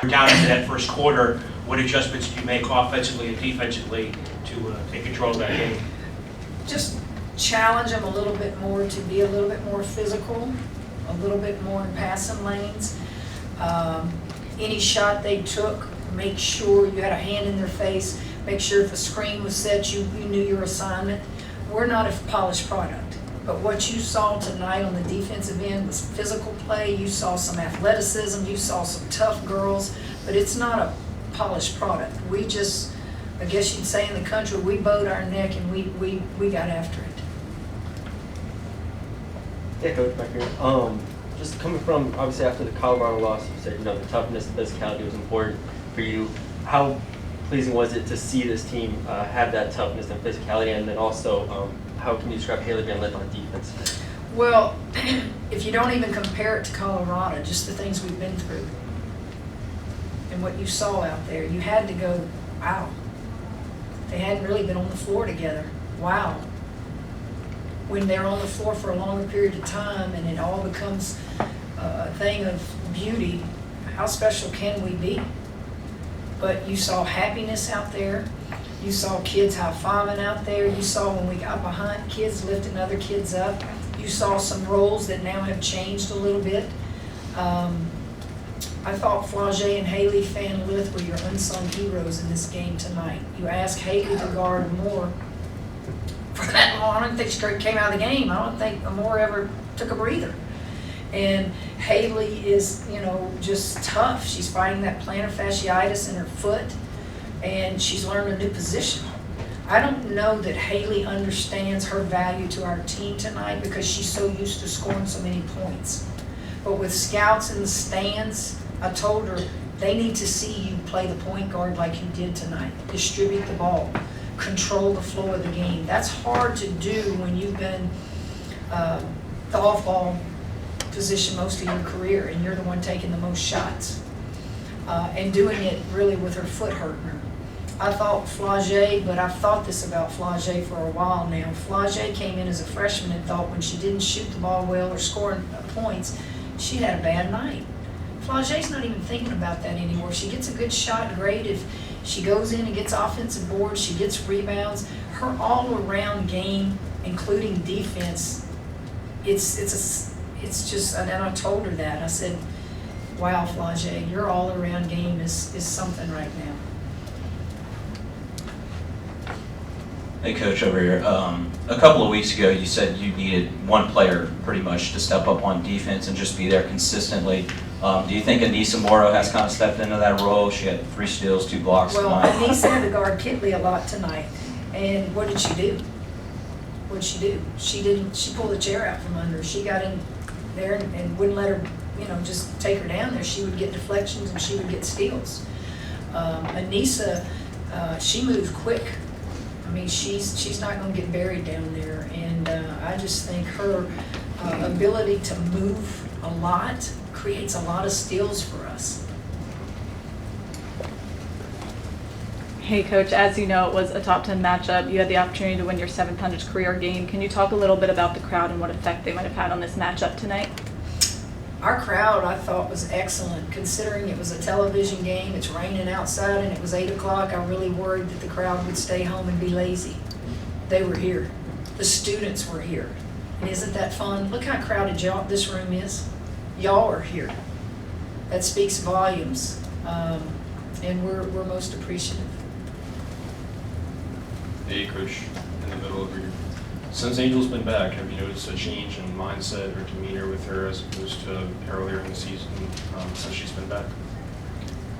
were down into that first quarter, what adjustments did you make offensively and defensively to take control of that game? Just challenge them a little bit more to be a little bit more physical, a little bit more in passing lanes. Any shot they took, make sure you had a hand in their face, make sure if a screen was set, you knew your assignment. We're not a polished product, but what you saw tonight on the defensive end was physical play. You saw some athleticism, you saw some tough girls, but it's not a polished product. We just, I guess you'd say in the country, we bowed our neck and we got after it. Yeah, Coach, back here. Just coming from, obviously, after the Colorado loss, you said, the toughness, the physicality was important for you. How pleasing was it to see this team have that toughness and physicality, and then also, how can you describe Haley being led on defense? Well, if you don't even compare it to Colorado, just the things we've been through and what you saw out there, you had to go, wow. They hadn't really been on the floor together. Wow. When they're on the floor for a longer period of time and it all becomes a thing of beauty, how special can we be? But you saw happiness out there. You saw kids high-fiving out there. You saw when we got behind kids lifting other kids up. You saw some roles that now have changed a little bit. I thought Flau'jae and Haley Fan Lith were your unsung heroes in this game tonight. You asked Haley to guard more for that long. I don't think she came out of the game. I don't think Amore ever took a breather. And Haley is, just tough. She's fighting that plantar fasciitis in her foot, and she's learned a new position. I don't know that Haley understands her value to our team tonight because she's so used to scoring so many points. But with scouts in the stands, I told her they need to see you play the point guard like you did tonight. Distribute the ball. Control the flow of the game. That's hard to do when you've been the off-ball position most of your career and you're the one taking the most shots and doing it really with her foot hurting her. I thought Flau'jae, but I've thought this about Flau'jae for a while now. Flau'jae came in as a freshman and thought when she didn't shoot the ball well or score points, she had a bad night. Flau'jae's not even thinking about that anymore. She gets a good shot, great. If she goes in and gets offensive boards, she gets rebounds. Her all-around game, including defense, it's just, and I told her that. I said, wow, Flau'jae, your all-around game is something right now. Hey, Coach, over here. A couple of weeks ago, you said you needed one player pretty much to step up on defense and just be there consistently. Do you think Ana Moro has kind of stepped into that role? She had 3 steals, 2 blocks Well, tonight. Ana had to guard Kitley a lot tonight. And what did she do? What did she do? She pulled the chair out from under her. She got in there and wouldn't let her, just take her down there. She would get deflections and she would get steals. Anissa, she moves quick. I mean, she's not going to get buried down there. And I just think her ability to move a lot creates a lot of steals for us. Hey, Coach, as you know, it was a top 10 matchup. You had the opportunity to win your 700th career game. Can you talk a little bit about the crowd and what effect they might have had on this matchup tonight? Our crowd, I thought, was excellent, considering it was a television game. It's raining outside, and it was 8 o'clock. I really worried that the crowd would stay home and be lazy. They were here. The students were here. And isn't that fun? Look how crowded this room is. Y'all are here. That speaks volumes, and we're most appreciative. Hey, Coach, in the middle of your, since Angel's been back, have you noticed a change in mindset or demeanor with her as opposed to earlier in the season since she's been back?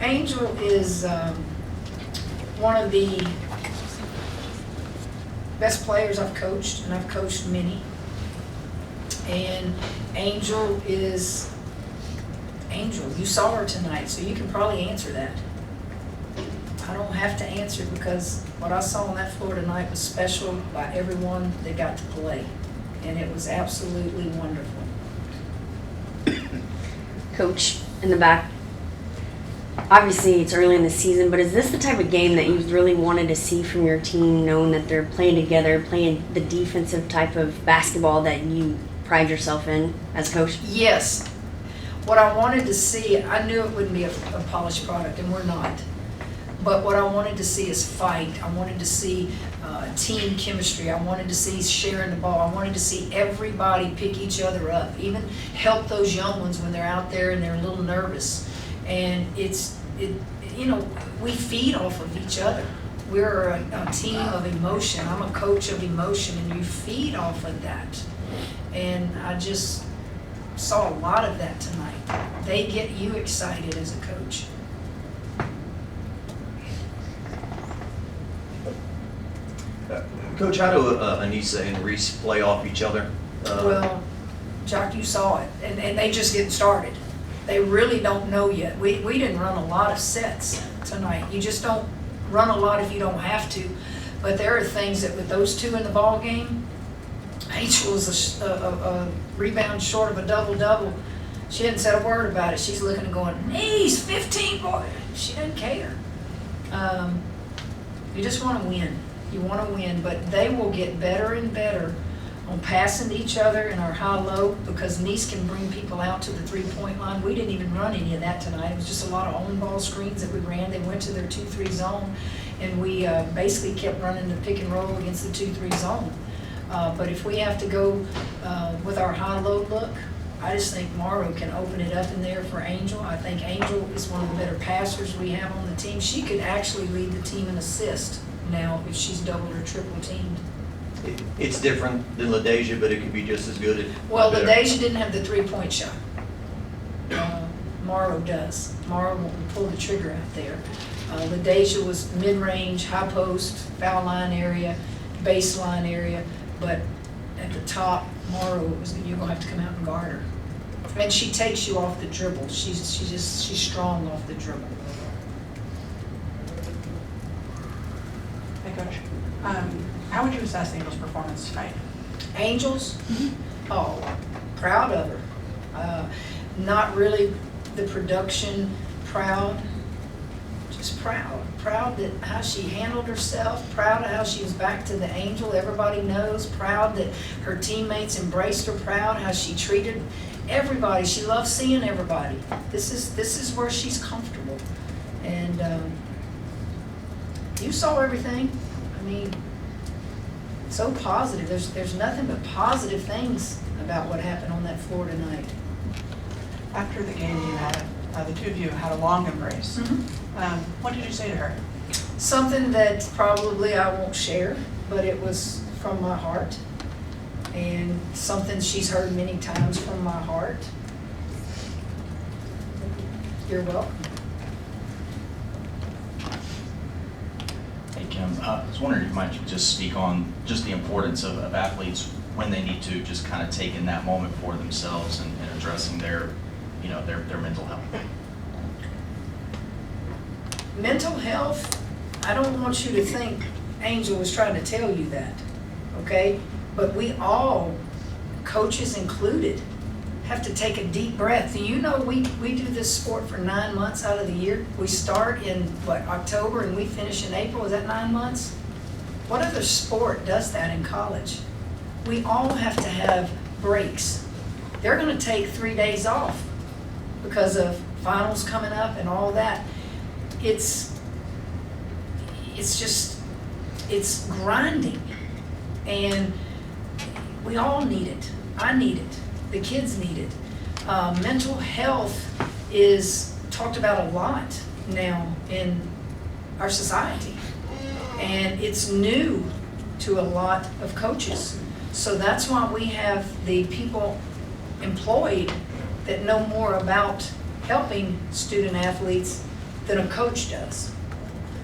Angel is one of the best players I've coached, and I've coached many. And Angel is Angel. You saw her tonight, so you can probably answer that. I don't have to answer because what I saw on that floor tonight was special by everyone that got to play. And it was absolutely wonderful. Coach, in the back, obviously it's early in the season, but is this the type of game that you really wanted to see from your team, knowing that they're playing together, playing the defensive type of basketball that you pride yourself in as a coach? Yes. what I wanted to see, I knew it wouldn't be a polished product, and we're not. But what I wanted to see is fight. I wanted to see team chemistry. I wanted to see sharing the ball. I wanted to see everybody pick each other up, even help those young ones when they're out there and they're a little nervous. And we feed off of each other. We're a team of emotion. I'm a coach of emotion, and you feed off of that. And I just saw a lot of that tonight. They get you excited as a coach. Coach, how do Anissa and Reese play off each other? Well, Jock, you saw it, and they just getting started. They really don't know yet. We didn't run a lot of sets tonight. You just don't run a lot if you don't have to. But there are things that with those two in the ball game, Angel was a rebound short of a double-double. She hadn't said a word about it. She's looking and going, knees, 15 boy. She doesn't care. You just want to win. You want to win, but they will get better and better on passing to each other in our high-low, because Nice can bring people out to the three-point line. We didn't even run any of that tonight. It was just a lot of on-ball screens that we ran. They went to their 2-3 zone, and we basically kept running the pick and roll against the 2-3 zone. But if we have to go with our high-low look, I just think Moro can open it up in there for Angel. I think Angel is one of the better passers we have on the team. She could actually lead the team in assist now if she's double or triple teamed. It's different than LaDeja, but it could be just as good. Well, LaDeja didn't have the three-point shot. Moro does. Moro will pull the trigger out there. LaDeja was mid-range, high post, foul line area, baseline area, but at the top, Moro, you're gonna have to come out and guard her. And she takes you off the dribble. She's strong off the dribble. Hey, Coach. How would you assess Angel's performance tonight? Angels? Oh, proud of her. Not really the production proud, just proud. Proud that how she handled herself, proud of how she was back to the Angel, everybody knows, proud that her teammates embraced her, proud how she treated everybody. She loves seeing everybody. This is where she's comfortable. And you saw everything. I mean, so positive. There's nothing but positive things about what happened on that floor tonight. After the game, you had the two of you had a long embrace. Mm-hmm. What did you say to her? Something that probably I won't share, but it was from my heart, and something she's heard many times from my heart. You're welcome. Hey, Kim, I was wondering if you might just speak on just the importance of athletes when they need to just kind of take in that moment for themselves and addressing their mental health. Mental health, I don't want you to think Angel was trying to tell you that, okay? But we all, coaches included, have to take a deep breath. You know, we do this sport for 9 months out of the year. We start in, October, and we finish in April. Is that 9 months? What other sport does that in college? We all have to have breaks. They're going to take 3 days off because of finals coming up and all that. It's grinding, and we all need it. I need it. The kids need it. Mental health is talked about a lot now in our society, and it's new to a lot of coaches. So that's why we have the people employed that know more about helping student athletes than a coach does.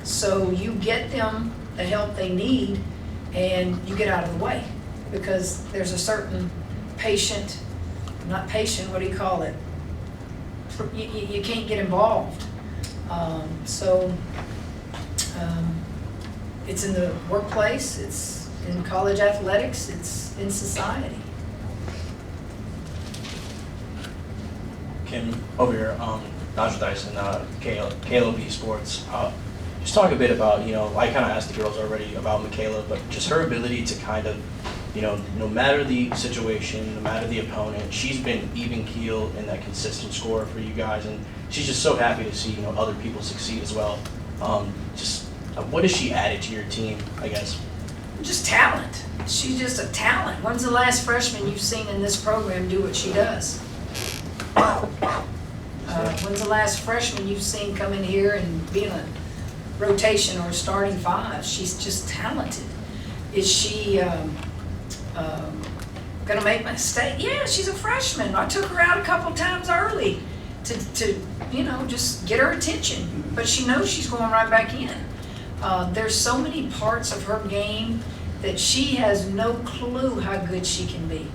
So you get them the help they need, and you get out of the way, because there's a certain what do you call it? You can't get involved. It's in the workplace, it's in college athletics, it's in society. Kim, over here, Angel Dyson, KLB Sports. Just talk a bit about, I kind of asked the girls already about Michaela, but just her ability to kind of no matter the situation, no matter the opponent, she's been even keel and that consistent scorer for you guys, and she's just so happy to see other people succeed as well. What has she added to your team, I guess? Just talent. She's just a talent. When's the last freshman you've seen in this program do what she does? When's the last freshman you've seen come in here and be in a rotation or a starting five? She's just talented. Is she going to make a mistake? Yeah, she's a freshman. I took her out a couple times early to just get her attention. But she knows she's going right back in. There's so many parts of her game that she has no clue how good she can be.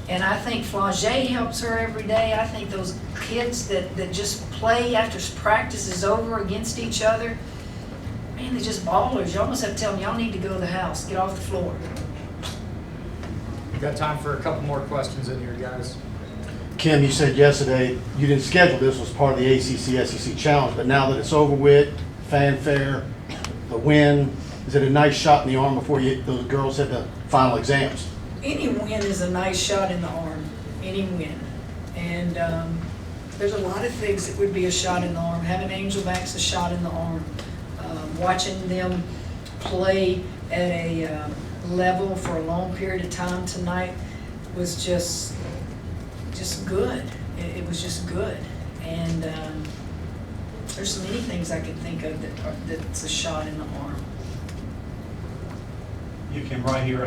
And I think Flagey helps her every day. I think those kids that just play after practice is over against each other, man, they're just ballers. You almost have to tell them, y'all need to go to the house, get off the floor. We've got time for a couple more questions in here, guys. Kim, you said yesterday you didn't schedule this was part of the ACC-SEC challenge, but now that it's over with, fanfare, the win, is it a nice shot in the arm before those girls hit the final exams? Any win is a nice shot in the arm, any win. And there's a lot of things that would be a shot in the arm. Having Angel back's a shot in the arm. Watching them play at a level for a long period of time tonight was just good. It was just good. And there's so many things I could think of that's a shot in the arm. You came right here.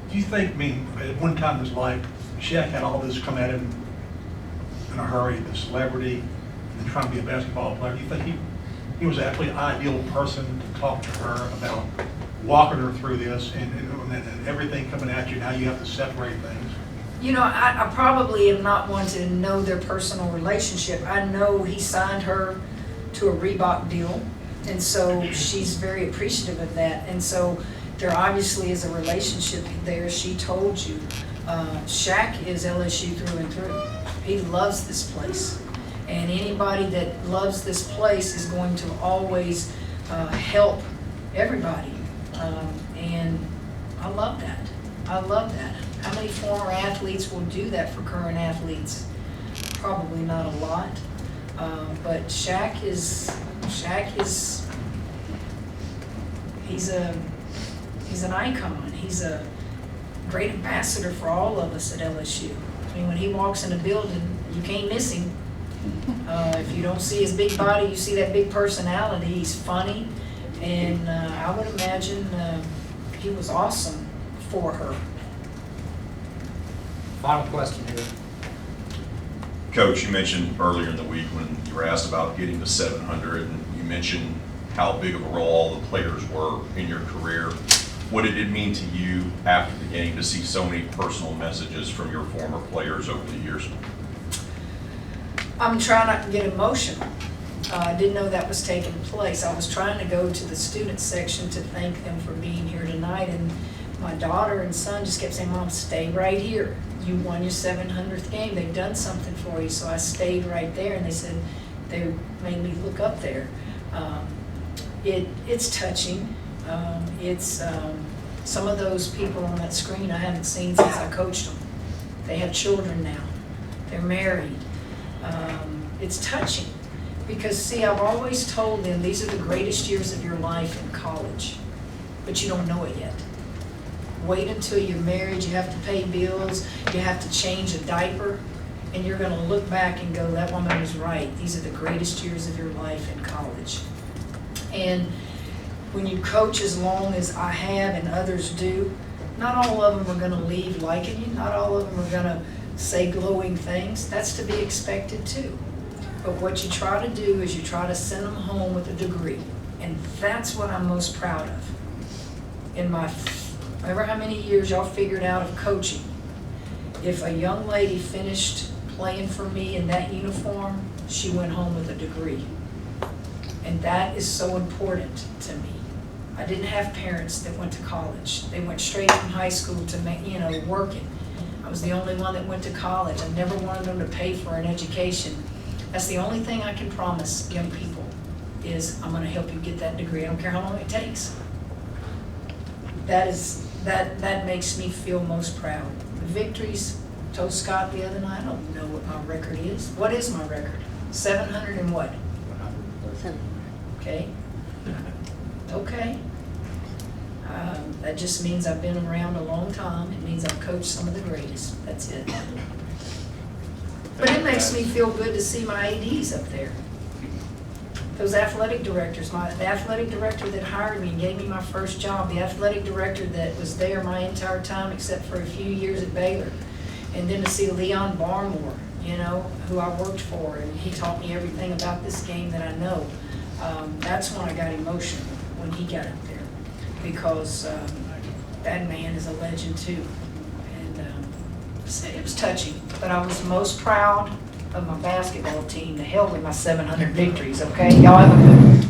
Do you think, at one time in his life, Shaq had all this come at him in a hurry, the celebrity, and trying to be a basketball player? Do you think he was actually an ideal person to talk to her about walking her through this and everything coming at you? Now you have to separate things. I probably am not one to know their personal relationship. I know he signed her to a Reebok deal, and so she's very appreciative of that. And so there obviously is a relationship there. She told you. Shaq is LSU through and through. He loves this place. And anybody that loves this place is going to always help everybody. And I love that. I love that. How many former athletes will do that for current athletes? Probably not a lot. But Shaq is he's an icon. He's a great ambassador for all of us at LSU. I mean, when he walks in a building, you can't miss him. If you don't see his big body, you see that big personality. He's funny, and I would imagine he was awesome for her. Final question here. Coach, you mentioned earlier in the week when you were asked about getting to 700, and you mentioned how big of a role all the players were in your career. What did it mean to you after the game to see so many personal messages from your former players over the years? I'm trying not to get emotional. I didn't know that was taking place. I was trying to go to the student section to thank them for being here tonight, and my daughter and son just kept saying, Mom, stay right here. You won your 700th game. They've done something for you. So I stayed right there, and they said they made me look up there. It's touching. It's some of those people on that screen I haven't seen since I coached them. They have children now. They're married. It's touching because, see, I've always told them these are the greatest years of your life in college, but you don't know it yet. Wait until you're married, you have to pay bills, you have to change a diaper, and you're going to look back and go, that woman was right. These are the greatest years of your life in college. And when you coach as long as I have and others do, not all of them are going to leave liking you. Not all of them are going to say glowing things. That's to be expected too. But what you try to do is you try to send them home with a degree. And that's what I'm most proud of. In my, however how many years y'all figured out of coaching, if a young lady finished playing for me in that uniform, she went home with a degree. And that is so important to me. I didn't have parents that went to college. They went straight from high school to working. I was the only one that went to college. I never wanted them to pay for an education. That's the only thing I can promise young people is I'm going to help you get that degree. I don't care how long it takes. That is that makes me feel most proud. The victories, told Scott the other night, I don't know what my record is. What is my record? 700 and what? Okay. Okay. That just means I've been around a long time. It means I've coached some of the greatest. That's it. But it makes me feel good to see my ADs up there. Those athletic directors, the athletic director that hired me and gave me my first job, the athletic director that was there my entire time except for a few years at Baylor. And then to see Leon Barmore, you know, who I worked for, and he taught me everything about this game that I know. That's when I got emotional, when he got up there. Because that man is a legend too. And it was touching. But I was most proud of my basketball team. The hell with my 700 victories, okay? Y'all have a good one.